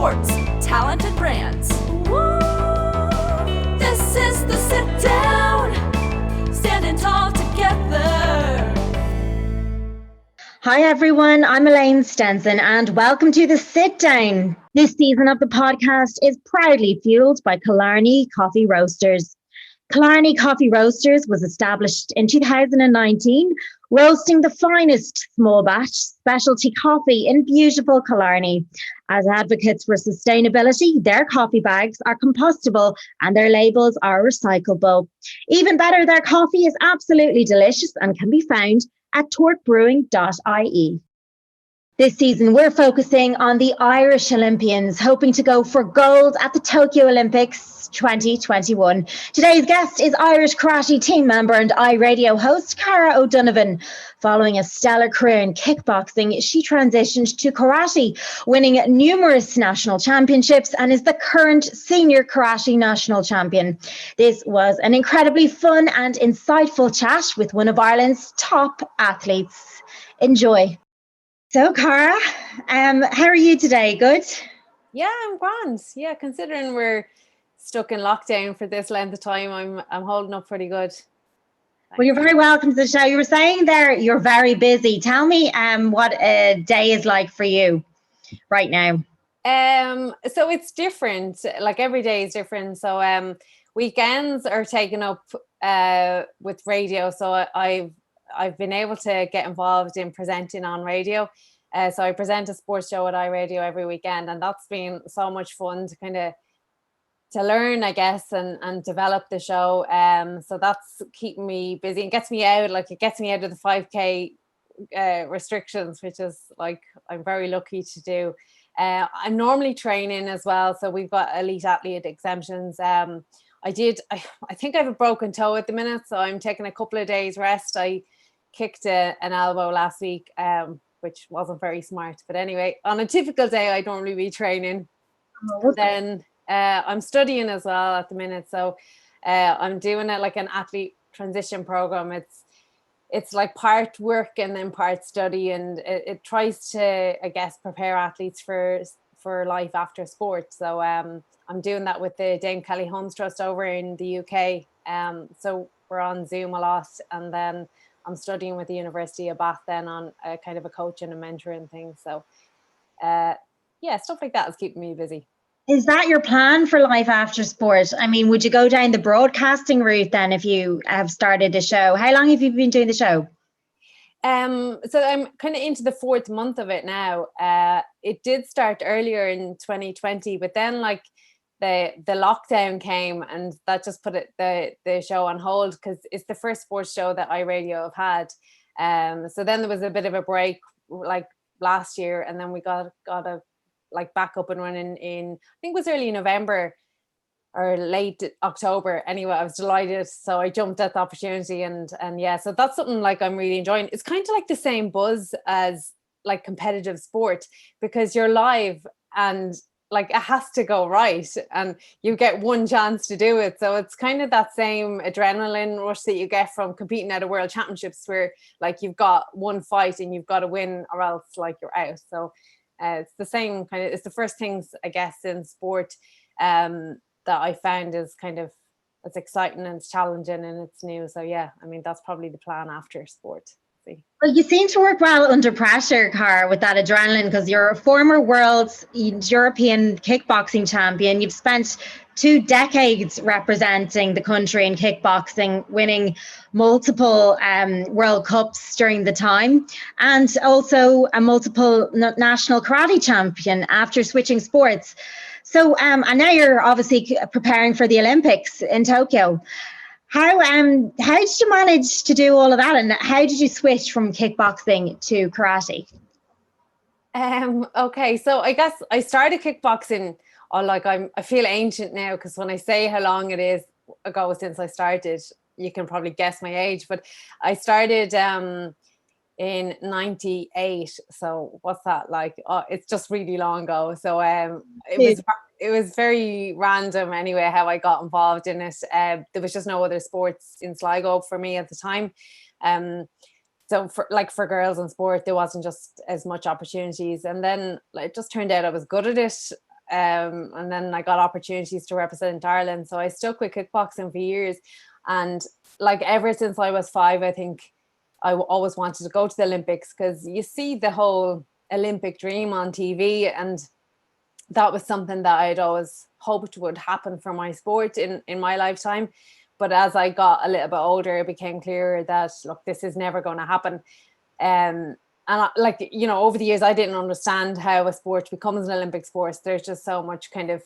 sports, talent and brands. Woo! This is the sit down, standing tall together. Hi everyone, I'm Elaine Stenson and welcome to the Sit Down. This season of the podcast is proudly fueled by Killarney Coffee Roasters. Killarney Coffee Roasters was established in 2019, roasting the finest small batch specialty coffee in beautiful Killarney. As advocates for sustainability, their coffee bags are compostable and their labels are recyclable. Even better, their coffee is absolutely delicious and can be found at torquebrewing.ie. This season, we're focusing on the Irish Olympians, hoping to go for gold at the Tokyo Olympics 2021. Today's guest is Irish karate team member and iRadio host Caradh O'Donovan. Following a stellar career in kickboxing, she transitioned to karate, winning numerous national championships and is the current senior karate national champion. This was an incredibly fun and insightful chat with one of Ireland's top athletes. Enjoy. So, Cara, how are you today? Good? Yeah, I'm grand. Yeah, considering we're stuck in lockdown for this length of time, I'm holding up pretty good. Well, you're very welcome to the show. You were saying there you're very busy. Tell me what a day is like for you right now. So it's different. Like every day is different. So weekends are taken up with radio. So I've been able to get involved in presenting on radio. So I present a sports show at iRadio every weekend, and that's been so much fun to kind of to learn, I guess, and develop the show. So that's keeping me busy and gets me out. Like it gets me out of the 5K restrictions, which is like I'm very lucky to do. I'm normally training as well, so we've got elite athlete exemptions. I think I have a broken toe at the minute, so I'm taking a couple of days rest. I kicked an elbow last week, which wasn't very smart. But anyway, on a typical day, I'd normally be training. Then I'm studying as well at the minute. So I'm doing it like an athlete transition program. It's like part work and then part study. And it tries to, I guess, prepare athletes for life after sport. So I'm doing that with the Dame Kelly Holmes Trust over in the UK. So we're on Zoom a lot, and then I'm studying with the University of Bath then on a kind of a coaching and mentoring thing. So yeah, stuff like that is keeping me busy. Is that your plan for life after sport? I mean, would you go down the broadcasting route then if you have started a show? How long have you been doing the show? So I'm kind of into the 4th month of it now. It did start earlier in 2020, but then like the lockdown came and that just put the show on hold because it's the first sports show that iRadio have had. So then there was a bit of a break like last year, and then we got a like back up and running in, I think it was early November or late October. Anyway, I was delighted. So I jumped at the opportunity and yeah, so that's something like I'm really enjoying. It's kind of like the same buzz as like competitive sport because you're live and like it has to go right and you get one chance to do it. So it's kind of that same adrenaline rush that you get from competing at a world championships where like you've got one fight and you've got to win or else like you're out. So it's the same kind of, it's the first things I guess in sport that I found is kind of, it's exciting and it's challenging and it's new. So yeah, I mean, that's probably the plan after sport. Well, you seem to work well under pressure, Cara, with that adrenaline, because you're a former world European kickboxing champion. You've spent 2 decades representing the country in kickboxing, winning multiple World Cups during the time, and also a multiple national karate champion after switching sports. So, and now you're obviously preparing for the Olympics in Tokyo. How did you manage to do all of that, and how did you switch from kickboxing to karate? Okay, so I guess I started kickboxing. I feel ancient now because when I say how long it is ago since I started, you can probably guess my age. But I started in 98. So what's that like? Oh, it's just really long ago. So it was very random anyway how I got involved in it. There was just no other sports in Sligo for me at the time. So for girls in sport, there wasn't just as much opportunities. And then it just turned out I was good at it. And then I got opportunities to represent Ireland. So I stuck with kickboxing for years. And like ever since I was 5, I think I always wanted to go to the Olympics, because you see the whole Olympic dream on TV, and that was something that I'd always hoped would happen for my sport in my lifetime. But as I got a little bit older, it became clearer that, look, this is never going to happen. And like, you know, over the years, I didn't understand how a sport becomes an Olympic sport. There's just so much kind of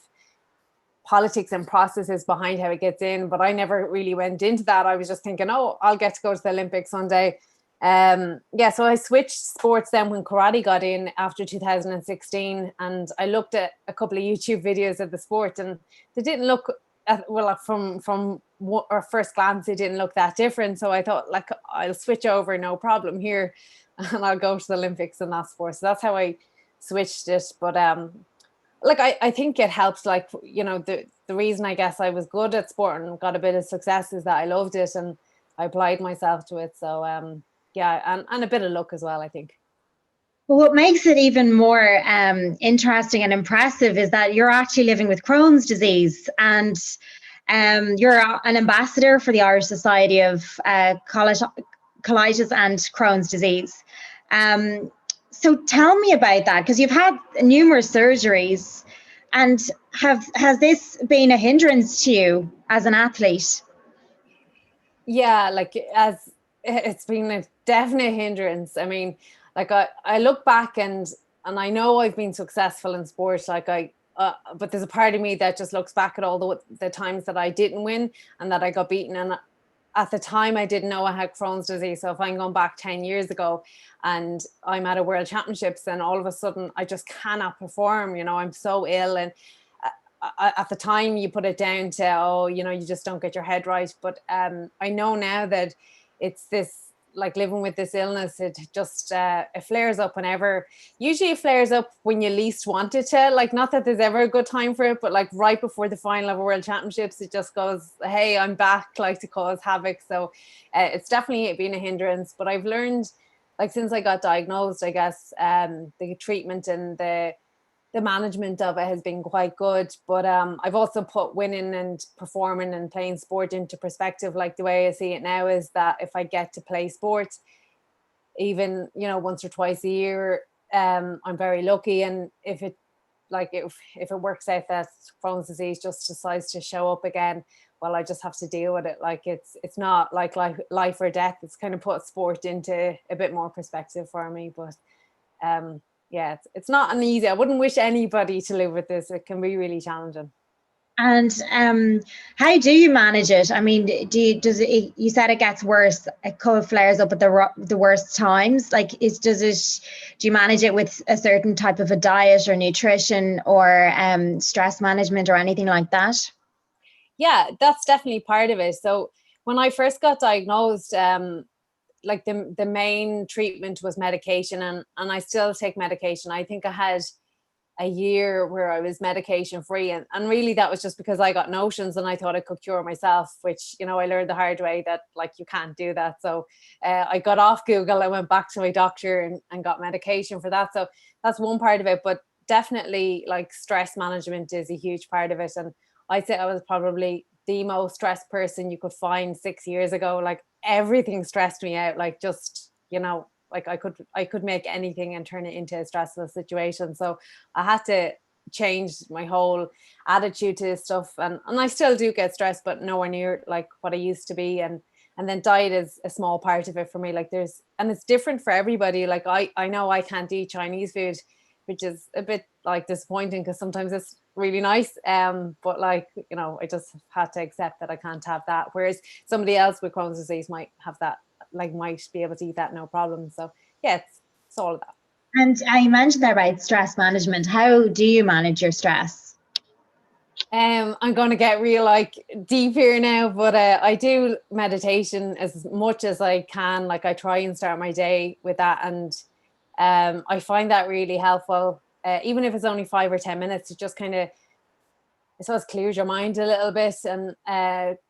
politics and processes behind how it gets in, but I never really went into that. I was just thinking, oh, I'll get to go to the Olympics one day. So I switched sports then when karate got in after 2016, and I looked at a couple of YouTube videos of the sport, and they didn't look from our first glance, they didn't look that different. So I thought, like, I'll switch over, no problem here, and I'll go to the Olympics in that sport. So that's how I switched it. But like I think it helps, like, you know, the reason I guess I was good at sport and got a bit of success is that I loved it and I applied myself to it. So and a bit of luck as well, I think. Well, what makes it even more interesting and impressive is that you're actually living with Crohn's disease, and you're an ambassador for the Irish Society of Colitis and Crohn's disease. So tell me about that, because you've had numerous surgeries, and has this been a hindrance to you as an athlete? Yeah, like, as it's been a definite hindrance. I mean, like I look back and I know I've been successful in sport, like but there's a part of me that just looks back at all the times that I didn't win and that I got beaten. And at the time I didn't know I had Crohn's disease. So if I'm going back 10 years ago and I'm at a world championships and all of a sudden I just cannot perform, you know, I'm so ill. And at the time you put it down to, oh, you know, you just don't get your head right. But I know now that it's this, like, living with this illness, it just it flares up whenever. Usually it flares up when you least want it to, like, not that there's ever a good time for it, but like right before the final of a world championships, it just goes, hey, I'm back, like, to cause havoc. So it's definitely been a hindrance. But I've learned, like, since I got diagnosed, I guess the treatment and the management of it has been quite good. But I've also put winning and performing and playing sport into perspective. Like, the way I see it now is that if I get to play sport, even, you know, once or twice a year, I'm very lucky. And if it works out that Crohn's disease just decides to show up again, well, I just have to deal with it. Like, it's not like life or death. It's kind of put sport into a bit more perspective for me. But yeah, it's not an easy. I wouldn't wish anybody to live with this. It can be really challenging. And how do you manage it? I mean, you said it gets worse. It kind of flares up at the worst times. Like, do you manage it with a certain type of a diet or nutrition or stress management or anything like that? Yeah, that's definitely part of it. So when I first got diagnosed, like the main treatment was medication, and I still take medication. I think I had a year where I was medication free, and really that was just because I got notions and I thought I could cure myself, which, you know, I learned the hard way that, like, you can't do that. So I got off Google, I went back to my doctor and got medication for that. So that's one part of it. But definitely, like, stress management is a huge part of it. And I'd say I was probably the most stressed person you could find 6 years ago. Like, everything stressed me out. Like, just, you know, like I could make anything and turn it into a stressful situation. So I had to change my whole attitude to stuff. And I still do get stressed, but nowhere near like what I used to be. And then diet is a small part of it for me. Like, and it's different for everybody. Like, I know I can't eat Chinese food, which is a bit like disappointing because sometimes it's really nice. But, like, you know, I just had to accept that I can't have that. Whereas somebody else with Crohn's disease might have that, like, might be able to eat that no problem. So yeah, it's all of that. And you mentioned there about stress management. How do you manage your stress? I'm going to get real, like, deep here now, but I do meditation as much as I can. Like, I try and start my day with that, and I find that really helpful. Even if it's only 5 or 10 minutes, it just kind of, I suppose, clears your mind a little bit and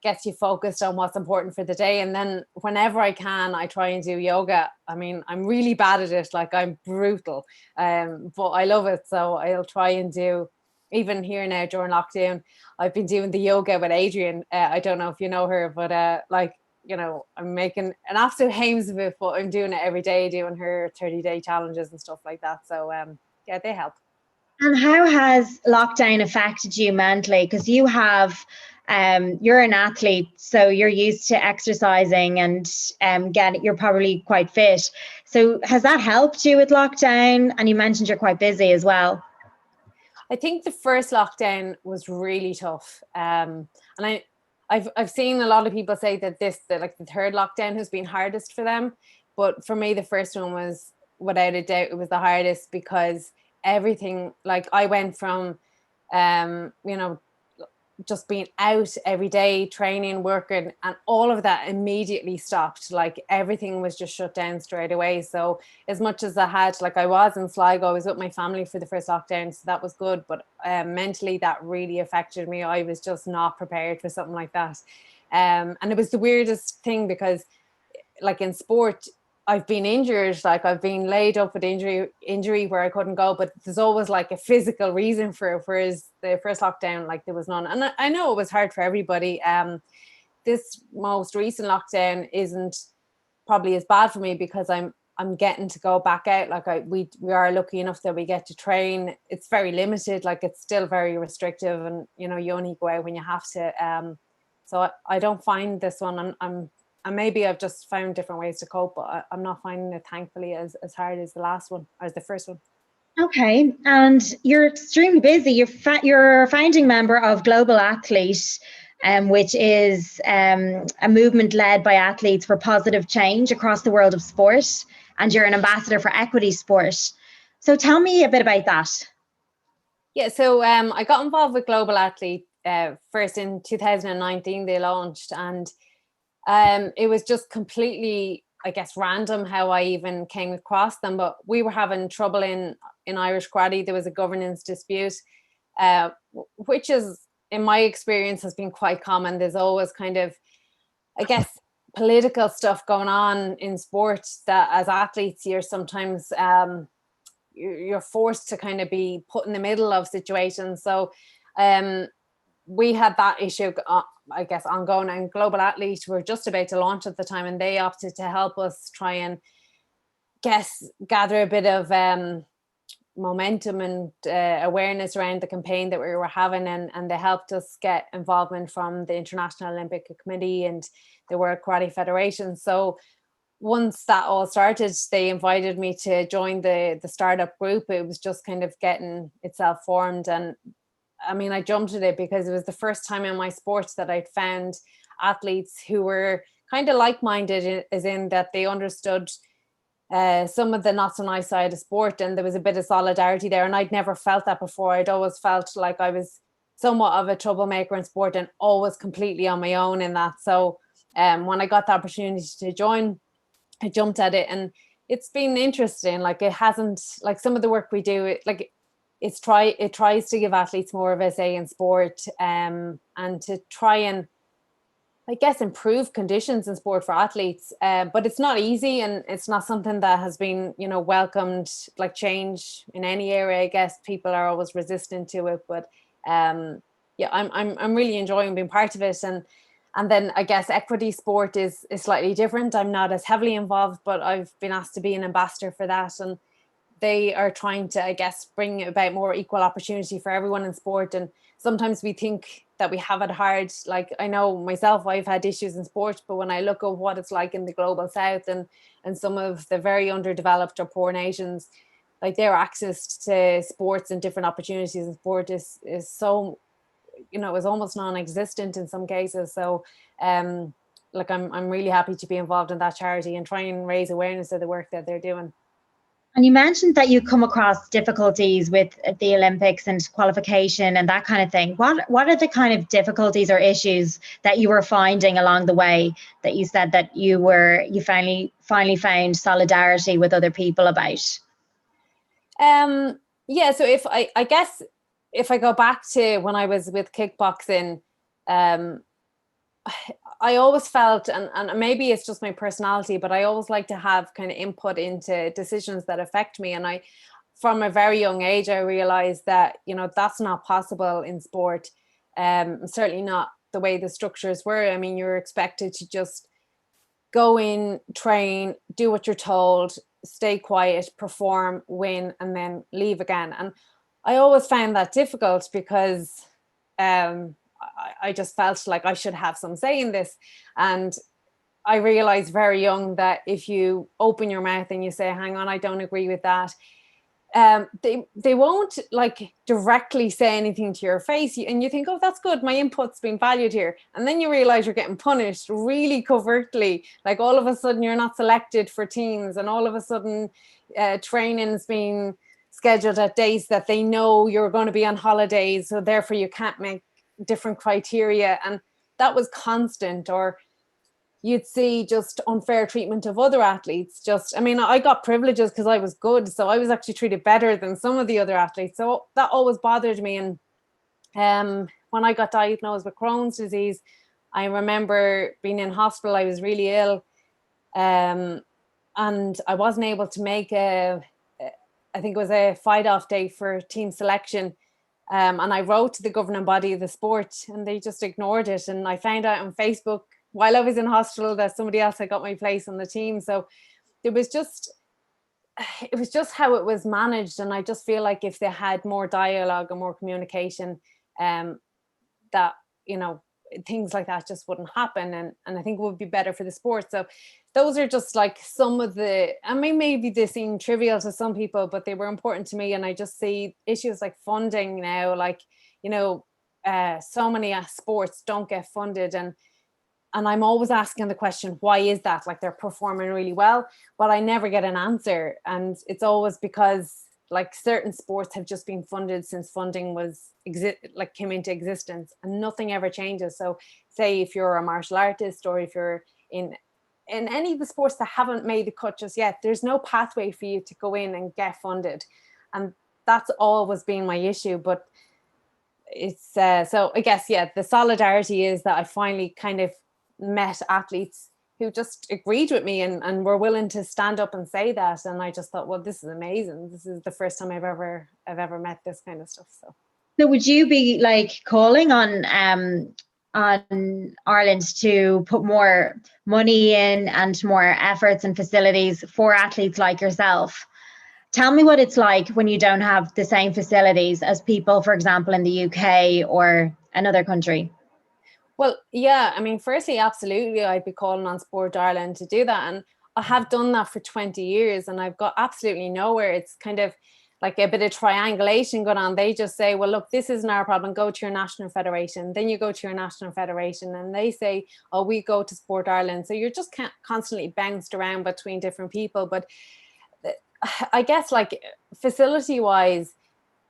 gets you focused on what's important for the day. And then whenever I can, I try and do yoga. I mean, I'm really bad at it. Like, I'm brutal, but I love it. So I'll try and do even here now during lockdown, I've been doing the yoga with Adrian. I don't know if you know her, but like, you know, I'm making an absolute hames of it, but I'm doing it every day, doing her 30-day challenges and stuff like that. So yeah, they help. And how has lockdown affected you mentally? Because you have, you're an athlete, so you're used to exercising and you're probably quite fit. So has that helped you with lockdown? And you mentioned you're quite busy as well. I think the first lockdown was really tough, and I've seen a lot of people say that like the third lockdown has been hardest for them, but for me the first one was without a doubt, it was the hardest, because everything, like I went from you know, just being out every day, training, working, and all of that immediately stopped. Like everything was just shut down straight away. So as much as I had, like I was in Sligo, I was with my family for the first lockdown, so that was good. But mentally, that really affected me. I was just not prepared for something like that. And it was the weirdest thing, because like in sport, I've been injured, like I've been laid up with injury where I couldn't go, but there's always like a physical reason for it. Whereas the first lockdown, like there was none. And I know it was hard for everybody. This most recent lockdown isn't probably as bad for me, because I'm getting to go back out. Like we are lucky enough that we get to train. It's very limited, like it's still very restrictive, and you know, you only go out when you have to. So I don't find this one, and maybe I've just found different ways to cope, but I'm not finding it, thankfully, as hard as the last one, or as the first one. Okay, and you're extremely busy. You're a founding member of Global Athlete, which is a movement led by athletes for positive change across the world of sport, and you're an ambassador for equity sport. So tell me a bit about that. Yeah, so I got involved with Global Athlete first in 2019. They launched, and it was just completely, I guess, random how I even came across them. But we were having trouble in Irish Karate. There was a governance dispute, which is, in my experience, has been quite common. There's always kind of, I guess, political stuff going on in sport that as athletes you're sometimes you're forced to kind of be put in the middle of situations. So we had that issue, I guess, ongoing, and Global Athlete were just about to launch at the time, and they opted to help us try and gather a bit of momentum and awareness around the campaign that we were having, and they helped us get involvement from the International Olympic Committee and the World Karate Federation. So once that all started, they invited me to join the startup group. It was just kind of getting itself formed, and I mean, I jumped at it because it was the first time in my sport that I'd found athletes who were kind of like-minded, as in that they understood some of the not so nice side of sport, and there was a bit of solidarity there. And I'd never felt that before. I'd always felt like I was somewhat of a troublemaker in sport and always completely on my own in that. So when I got the opportunity to join, I jumped at it, and it's been interesting. Like it hasn't, like some of the work we do, it tries to give athletes more of a say in sport, and to try and, I guess, improve conditions in sport for athletes. But it's not easy, and it's not something that has been, you know, welcomed. Like change in any area, I guess people are always resistant to it. But yeah, I'm really enjoying being part of it. And then I guess equity sport is slightly different. I'm not as heavily involved, but I've been asked to be an ambassador for that, and they are trying to, I guess, bring about more equal opportunity for everyone in sport. And sometimes we think that we have it hard. Like I know myself, I've had issues in sport, but when I look at what it's like in the global south and some of the very underdeveloped or poor nations, like their access to sports and different opportunities in sport is so, you know, is almost non-existent in some cases. So like I'm really happy to be involved in that charity and try and raise awareness of the work that they're doing. And you mentioned that you come across difficulties with the Olympics and qualification and that kind of thing. What are the kind of difficulties or issues that you were finding along the way that you said that you finally found solidarity with other people about? Yeah, so if I guess if I go back to when I was with kickboxing, I always felt, and maybe it's just my personality, but I always like to have kind of input into decisions that affect me. And from a very young age, I realized that, you know, that's not possible in sport. Certainly not the way the structures were. I mean, you're expected to just go in, train, do what you're told, stay quiet, perform, win, and then leave again. And I always found that difficult because I just felt like I should have some say in this. And I realized very young that if you open your mouth and you say, hang on, I don't agree with that, they won't like directly say anything to your face, and you think, oh, that's good, my input's been valued here, and then you realize you're getting punished really covertly. Like all of a sudden you're not selected for teams, and all of a sudden training's being scheduled at days that they know you're going to be on holidays, so therefore you can't make different criteria. And that was constant. Or you'd see just unfair treatment of other athletes. Just, I mean, I got privileges because I was good, so I was actually treated better than some of the other athletes. So that always bothered me. And when I got diagnosed with Crohn's disease, I remember being in hospital. I was really ill, and I wasn't able to make I think it was a fight-off day for team selection. And I wrote to the governing body of the sport, and they just ignored it. And I found out on Facebook while I was in hospital that somebody else had got my place on the team. So it was just how it was managed. And I just feel like if they had more dialogue and more communication, that, you know, things like that just wouldn't happen. And I think it would be better for the sport. So those are just like some of the, I mean, maybe they seem trivial to some people, but they were important to me. And I just see issues like funding now, like, you know, so many sports don't get funded. And I'm always asking the question, why is that? Like, they're performing really well, but I never get an answer. And it's always because like certain sports have just been funded since funding was came into existence, and nothing ever changes. So say if you're a martial artist, or if you're in any of the sports that haven't made the cut just yet, there's no pathway for you to go in and get funded. And that's always been my issue. But it's so I guess, yeah, the solidarity is that I finally kind of met athletes who just agreed with me and were willing to stand up and say that. And I just thought, well, this is amazing. This is the first time I've ever met this kind of stuff. So would you be like calling on Ireland to put more money in and more efforts and facilities for athletes like yourself? Tell me what it's like when you don't have the same facilities as people, for example, in the UK or another country. Well, yeah, I mean, firstly, absolutely, I'd be calling on Sport Ireland to do that. And I have done that for 20 years and I've got absolutely nowhere. It's kind of like a bit of triangulation going on. They just say, well, look, this isn't our problem. Go to your national federation. Then you go to your national federation and they say, oh, we go to Sport Ireland. So you're just constantly bounced around between different people. But I guess like facility wise,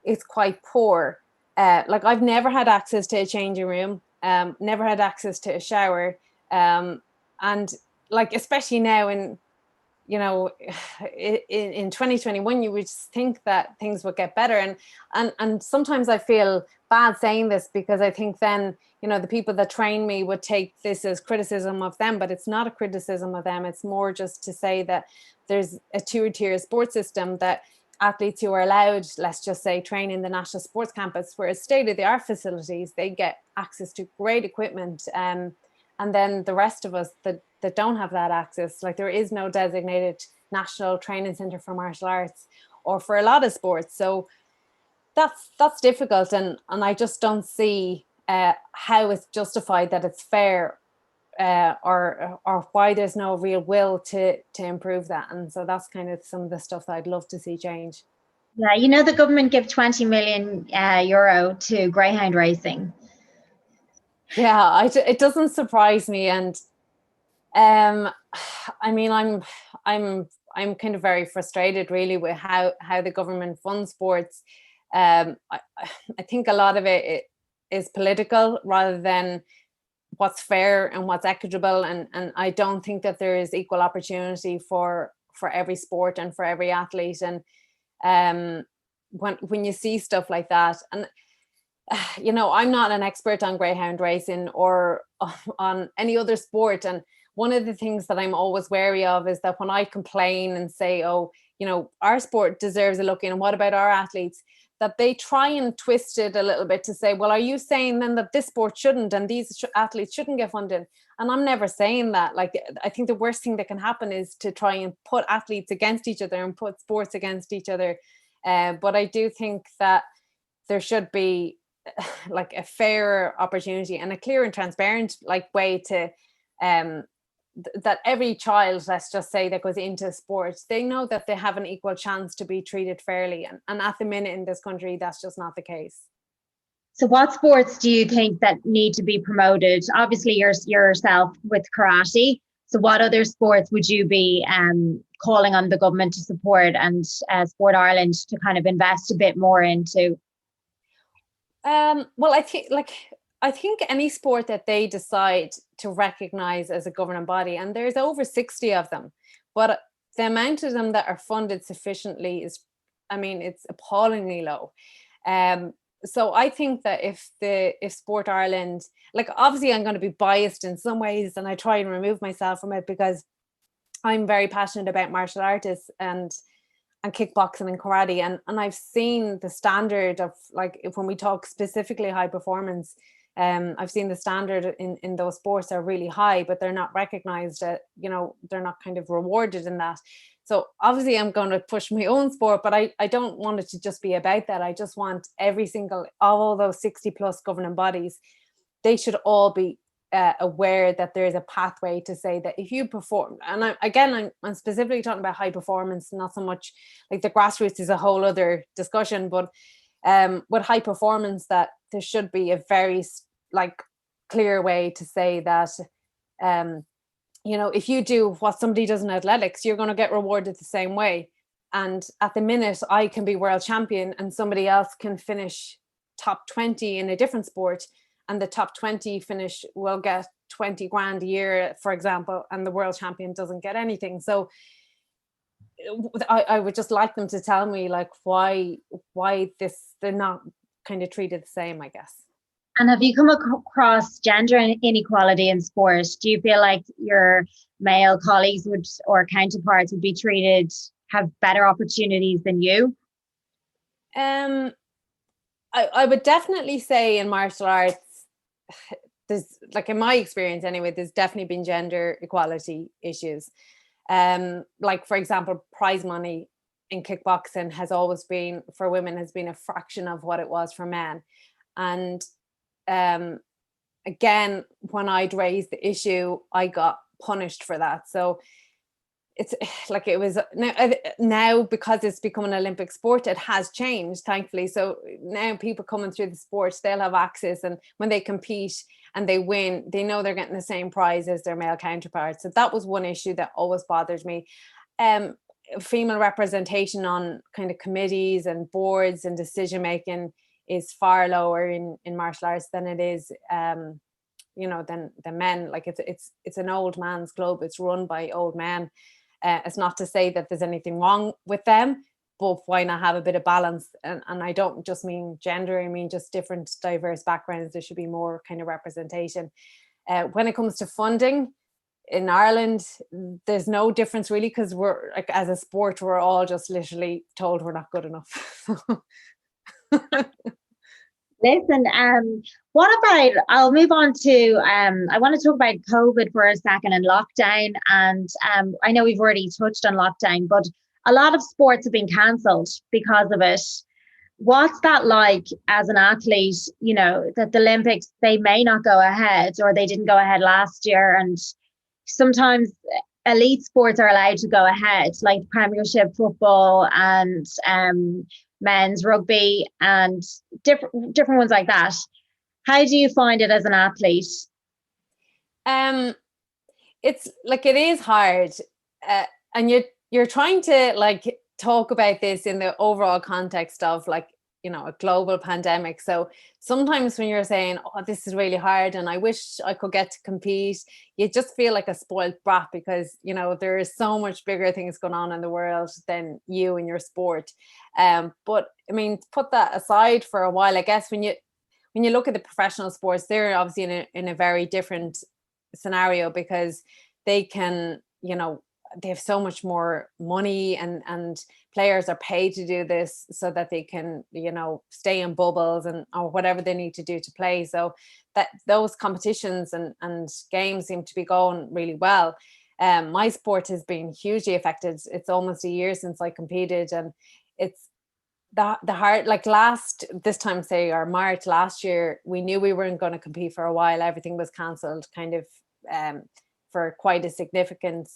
it's quite poor. Like I've never had access to a changing room. Never had access to a shower, and like especially now in 2021 you would just think that things would get better, and sometimes I feel bad saying this because I think then the people that train me would take this as criticism of them, but it's not a criticism of them. It's more just to say that there's a two-tier sports system, that athletes who are allowed, let's just say, train in the National Sports Campus, where it's state-of-the-art facilities, they get access to great equipment. And then the rest of us that don't have that access, like there is no designated national training centre for martial arts or for a lot of sports. So that's difficult. And I just don't see how it's justified that it's fair, or why there's no real will to improve that. And so that's kind of some of the stuff that I'd love to see change. Yeah, the government give 20 million euro to greyhound racing. Yeah, it doesn't surprise me. And I mean, I'm kind of very frustrated really with how the government funds sports. I think a lot of it is political rather than what's fair and what's equitable, and I don't think that there is equal opportunity for every sport and for every athlete. And when you see stuff like that, and I'm not an expert on greyhound racing or on any other sport, and one of the things that I'm always wary of is that when I complain and say, oh, our sport deserves a look in, and what about our athletes? That they try and twist it a little bit to say, well, are you saying then that this sport shouldn't and these athletes shouldn't get funded? And I'm never saying that. Like, I think the worst thing that can happen is to try and put athletes against each other and put sports against each other. But I do think that there should be like a fair opportunity and a clear and transparent like way to that every child, let's just say, that goes into sports, they know that they have an equal chance to be treated fairly. And at the minute in this country, that's just not the case. So what sports do you think that need to be promoted? Obviously, yourself with karate. So what other sports would you be calling on the government to support and Sport Ireland to kind of invest a bit more into? Well, I think any sport that they decide to recognise as a governing body, and there's over 60 of them, but the amount of them that are funded sufficiently is, it's appallingly low. So I think that if Sport Ireland, like, obviously I'm going to be biased in some ways, and I try and remove myself from it because I'm very passionate about martial artists and kickboxing and karate, and I've seen the standard of, like, if when we talk specifically high performance, I've seen the standard in those sports are really high, but they're not recognized. They're not kind of rewarded in that. So obviously I'm going to push my own sport, but I don't want it to just be about that. I just want every single, all those 60 plus governing bodies, they should all be aware that there's a pathway to say that if you perform, and I'm specifically talking about high performance, not so much like the grassroots is a whole other discussion, but with high performance, that there should be a very clear way to say that if you do what somebody does in athletics, you're going to get rewarded the same way. And at the minute, I can be world champion and somebody else can finish top 20 in a different sport, and the top 20 finish will get 20 grand a year, for example, and the world champion doesn't get anything. So I would just like them to tell me, like, why they're not kind of treated the same, I guess. And have you come across gender inequality in sport? Do you feel like your male colleagues or counterparts would have better opportunities than you? I would definitely say in martial arts, there's, like, in my experience anyway, there's definitely been gender equality issues. Like, for example, prize money in kickboxing has always been, for women, has been a fraction of what it was for men. And again, when I'd raised the issue, I got punished for that. So it's like, it was now because it's become an Olympic sport, it has changed, thankfully. So now people coming through the sports, they'll have access, and when they compete and they win, they know they're getting the same prize as their male counterparts. So that was one issue that always bothered me. Female representation on kind of committees and boards and decision making is far lower in martial arts than it is than men. Like, it's an old man's club. It's run by old men. It's not to say that there's anything wrong with them, but why not have a bit of balance? And I don't just mean gender, I mean just different diverse backgrounds. There should be more kind of representation. When it comes to funding in Ireland, there's no difference really, because we're, like, as a sport, we're all just literally told we're not good enough. Listen, what about, I'll move on to, I want to talk about COVID for a second and lockdown. And I know we've already touched on lockdown, but a lot of sports have been cancelled because of it. What's that like as an athlete, that the Olympics, they may not go ahead, or they didn't go ahead last year. And sometimes elite sports are allowed to go ahead, like Premiership football and men's rugby and different ones like that. How do you find it as an athlete? It's like, it is hard, and you're trying to, like, talk about this in the overall context of, like, a global pandemic. So sometimes when you're saying, oh, this is really hard and I wish I could get to compete, you just feel like a spoiled brat, because there is so much bigger things going on in the world than you and your sport. But I mean, put that aside for a while, I guess when you look at the professional sports, they're obviously in a very different scenario, because they can they have so much more money, and players are paid to do this so that they can, stay in bubbles or whatever they need to do to play. So that those competitions and games seem to be going really well. My sport has been hugely affected. It's almost a year since I competed, and it's the hard, like this time, say, or March last year, we knew we weren't going to compete for a while. Everything was cancelled kind of for quite a significant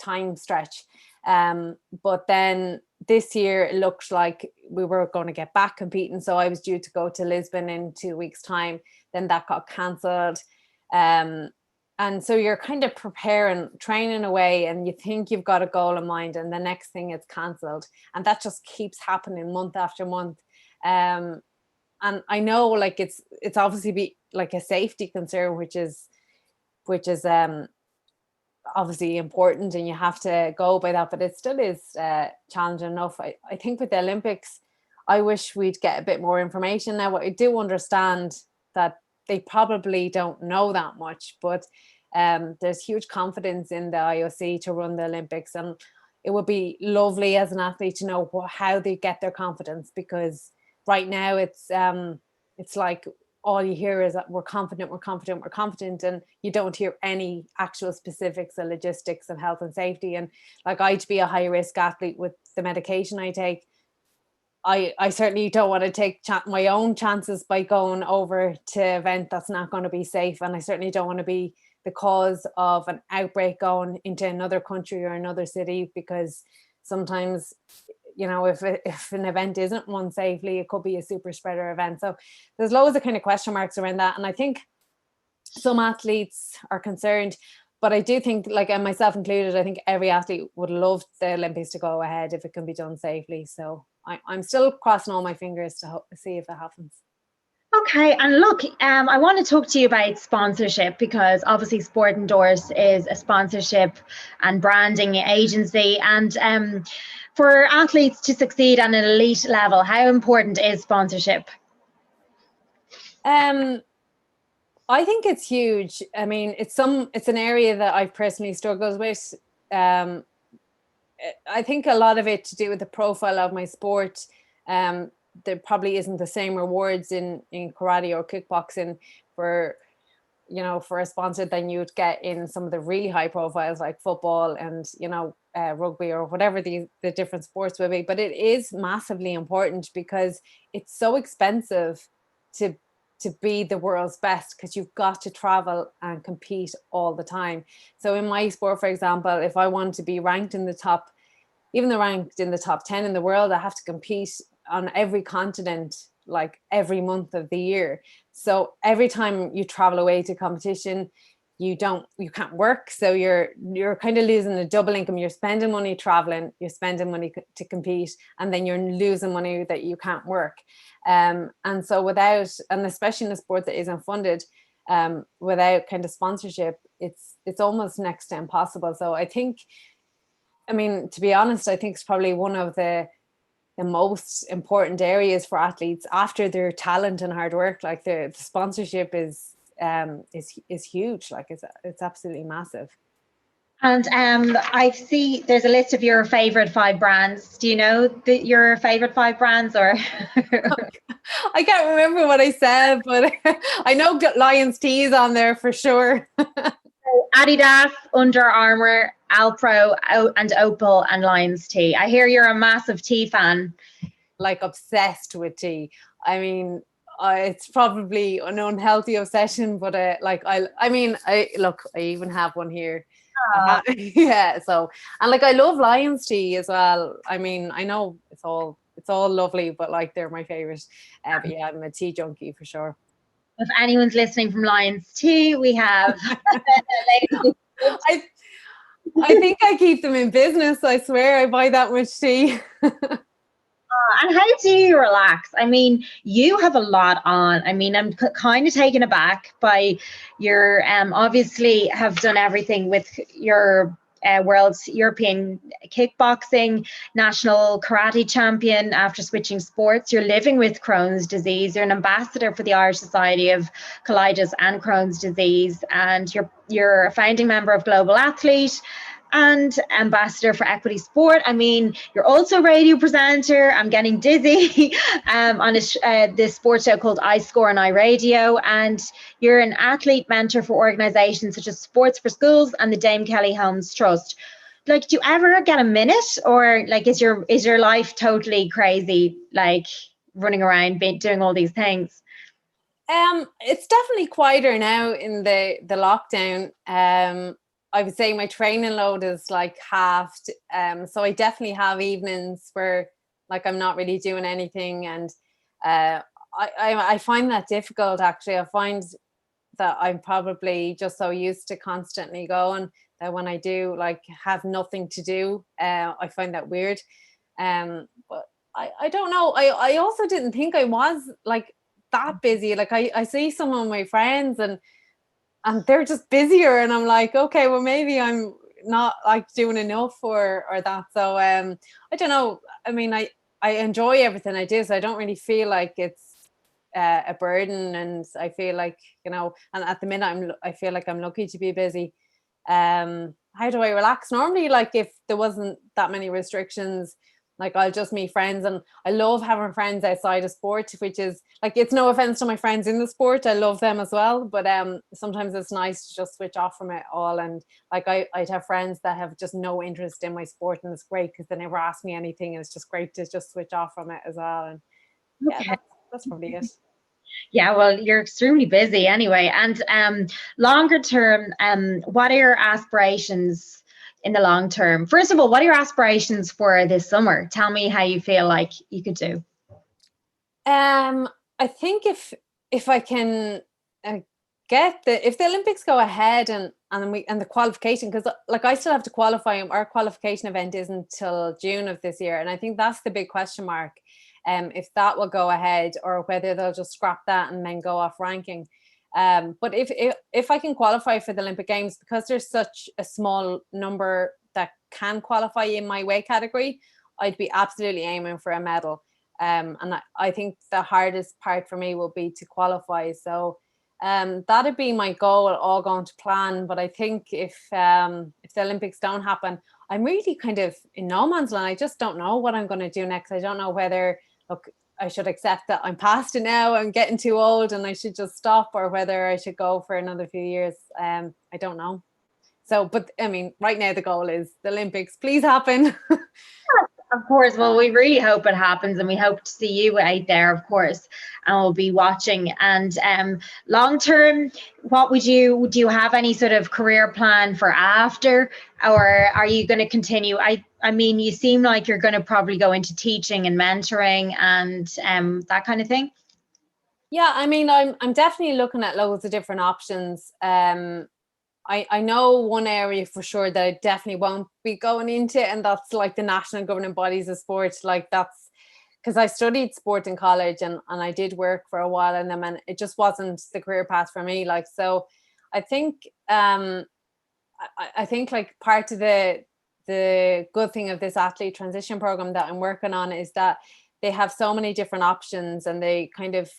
time stretch. But then this year it looked like we were going to get back competing. So I was due to go to Lisbon in 2 weeks' time. Then that got cancelled. And so you're kind of preparing, training away, and you think you've got a goal in mind, and the next thing it's cancelled. And that just keeps happening month after month. And I know it's obviously be like a safety concern, which is obviously important, and you have to go by that, but it still is challenging enough. I think with the Olympics, I wish we'd get a bit more information. Now, I do understand that they probably don't know that much, but there's huge confidence in the IOC to run the Olympics, and it would be lovely as an athlete to know how they get their confidence, because right now it's like all you hear is that we're confident, and you don't hear any actual specifics of logistics and health and safety. And like, I'd be a high risk athlete with the medication I take. I certainly don't want to take my own chances by going over to an event that's not going to be safe. And I certainly don't want to be the cause of an outbreak going into another country or another city, because sometimes, if an event isn't run safely, it could be a super spreader event. So there's loads of kind of question marks around that. And I think some athletes are concerned, but I do think, and myself included, I think every athlete would love the Olympics to go ahead if it can be done safely. So I'm still crossing all my fingers to see if it happens. Okay, and look, I want to talk to you about sponsorship, because obviously Sport Endorse is a sponsorship and branding agency, and for athletes to succeed on an elite level, how important is sponsorship? I think it's huge. I mean, it's an area that I've personally struggled with. I think a lot of it to do with the profile of my sport. There probably isn't the same rewards in karate or kickboxing for a sponsor than you'd get in some of the really high profiles like football and rugby or whatever the different sports will be. But it is massively important, because it's so expensive to be the world's best, because you've got to travel and compete all the time. So in my sport, for example, if I want to be ranked in the top, even though ranked in the top 10 in the world, I have to compete on every continent, like every month of the year. So every time you travel away to competition, you can't work. So you're kind of losing a double income. You're spending money traveling, you're spending money to compete, and then you're losing money that you can't work. And so and especially in a sport that isn't funded, without kind of sponsorship, it's almost next to impossible. So I think, to be honest, I think it's probably one of the most important areas for athletes after their talent and hard work. Like the sponsorship is huge. Like it's absolutely massive. And I see there's a list of your favorite 5 brands. Do you know your favorite 5 brands, or? I can't remember what I said, but I know Lions Tea is on there for sure. Adidas, Under Armour, Alpro, and Opal, and Lions Tea. I hear you're a massive tea fan. Like obsessed with tea. It's probably an unhealthy obsession, but I even have one here. Yeah. So, and I love Lions Tea as well. I know it's all lovely, but they're my favorite. But yeah, I'm a tea junkie for sure. If anyone's listening from Lions Tea, we have. I think I keep them in business. I swear, I buy that much tea. And how do you relax? You have a lot on. I'm kind of taken aback by your obviously have done everything with your world's European kickboxing, national karate champion after switching sports. You're living with Crohn's disease. You're an ambassador for the Irish Society of Colitis and Crohn's disease, and you're a founding member of Global Athlete. and ambassador for Equity Sport. I mean, you're also a radio presenter. I'm getting dizzy on this sports show called iScore on iRadio. And you're an athlete mentor for organizations such as Sports for Schools and the Dame Kelly Holmes Trust. Like, do you ever get a minute, or like is your life totally crazy, like running around doing all these things? It's definitely quieter now in the lockdown. I would say my training load is like halved. So I definitely have evenings where like I'm not really doing anything, and I find that difficult actually. I find that I'm probably just so used to constantly going that when I do like have nothing to do, I find that weird. But I don't know. I also didn't think I was like that busy. Like I see some of my friends and they're just busier, and I'm like, okay, well maybe I'm not like doing enough or that. So I don't know. I mean, I enjoy everything I do, so I don't really feel like it's a burden, and I feel like, you know, and at the minute I feel like I'm lucky to be busy. How do I relax? Normally, like if there wasn't that many restrictions, like I'll just meet friends, and I love having friends outside of sport, which is like, it's no offense to my friends in the sport, I love them as well, but sometimes it's nice to just switch off from it all. And like I'd have friends that have just no interest in my sport, and it's great because they never ask me anything, and it's just great to just switch off from it as well. And yeah, that's probably it. Yeah, well, you're extremely busy anyway. And longer term, what are your aspirations in the long term? First of all, what are your aspirations for this summer? Tell me how you feel like you could do. I think if I can if the Olympics go ahead and the qualification, because like I still have to qualify. Our qualification event isn't till June of this year, and I think that's the big question mark. If that will go ahead, or whether they'll just scrap that and then go off ranking. But if I can qualify for the Olympic Games, because there's such a small number that can qualify in my weight category, I'd be absolutely aiming for a medal. And I think the hardest part for me will be to qualify. So that'd be my goal, all going to plan. But I think if the Olympics don't happen, I'm really kind of in no man's land. I just don't know what I'm going to do next. I don't know whether, look, I should accept that I'm past it now, I'm getting too old and I should just stop, or whether I should go for another few years. I don't know. So, but I mean, right now the goal is the Olympics. Please happen. Of course. Well, we really hope it happens, and we hope to see you out there, of course, and we'll be watching. And long term, do you have any sort of career plan for after, or are you going to continue? I mean, you seem like you're going to probably go into teaching and mentoring and that kind of thing. Yeah, I mean, I'm definitely looking at loads of different options. I know one area for sure that I definitely won't be going into, and that's like the national governing bodies of sport. Like that's because I studied sport in college and I did work for a while in them, and it just wasn't the career path for me. Like, so I think I think like part of the good thing of this athlete transition program that I'm working on is that they have so many different options, and they kind of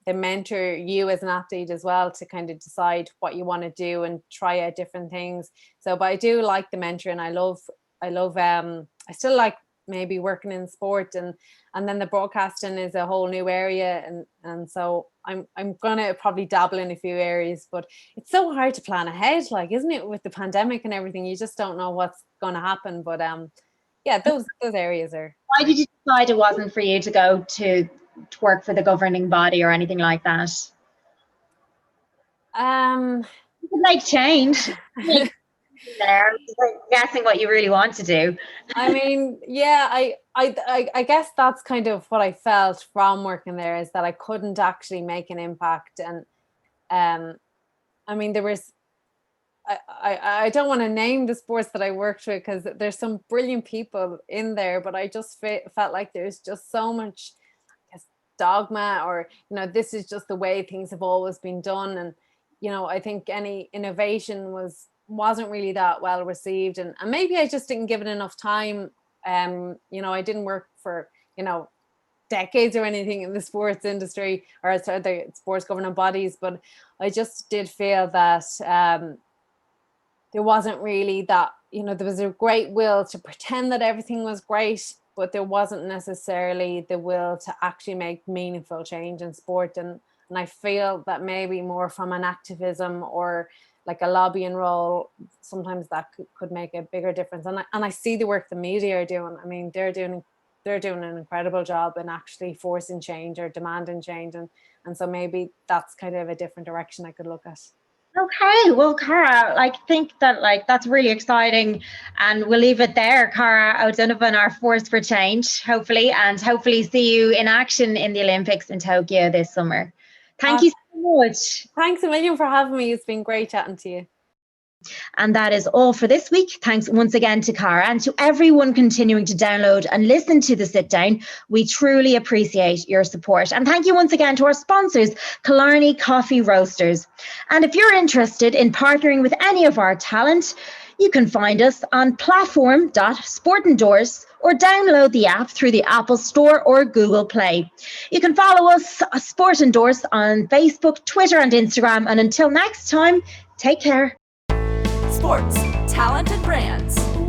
they mentor you as an athlete as well to kind of decide what you want to do and try out different things. So, but I do like the mentoring. I love I still like maybe working in sport, and then the broadcasting is a whole new area, and so I'm gonna probably dabble in a few areas, but it's so hard to plan ahead, like, isn't it, with the pandemic and everything? You just don't know what's going to happen. But yeah, those areas are. Why did you decide it wasn't for you to go to work for the governing body or anything like that? You could like change. There, I'm guessing what you really want to do. I mean, yeah, I guess that's kind of what I felt from working there, is that I couldn't actually make an impact. And I mean, there was I don't want to name the sports that I worked with, because there's some brilliant people in there, but I just felt like there's just so much, I guess, dogma, or, you know, this is just the way things have always been done. And, you know, I think any innovation wasn't really that well received, and maybe I just didn't give it enough time. You know, I didn't work for, you know, decades or anything in the sports industry, or the sports governing bodies, but I just did feel that there wasn't really that there was a great will to pretend that everything was great, but there wasn't necessarily the will to actually make meaningful change in sport. And I feel that maybe more from an activism or like a lobbying role, sometimes that could make a bigger difference. And I see the work the media are doing. I mean, they're doing an incredible job in actually forcing change or demanding change. And so maybe that's kind of a different direction I could look at. Okay, well, Cara, think that that's really exciting, and we'll leave it there. Caradh O'Donovan, our force for change, hopefully see you in action in the Olympics in Tokyo this summer. Thank you so much. Thanks a million for having me. It's been great chatting to you. And that is all for this week. Thanks once again to Caradh and to everyone continuing to download and listen to The Sit Down. We truly appreciate your support. And thank you once again to our sponsors, Killarney Coffee Roasters. And if you're interested in partnering with any of our talent, you can find us on platform.sportendorse or download the app through the Apple Store or Google Play. You can follow us, Sport Endorse, on Facebook, Twitter and Instagram. And until next time, take care. Sports, talent and brands.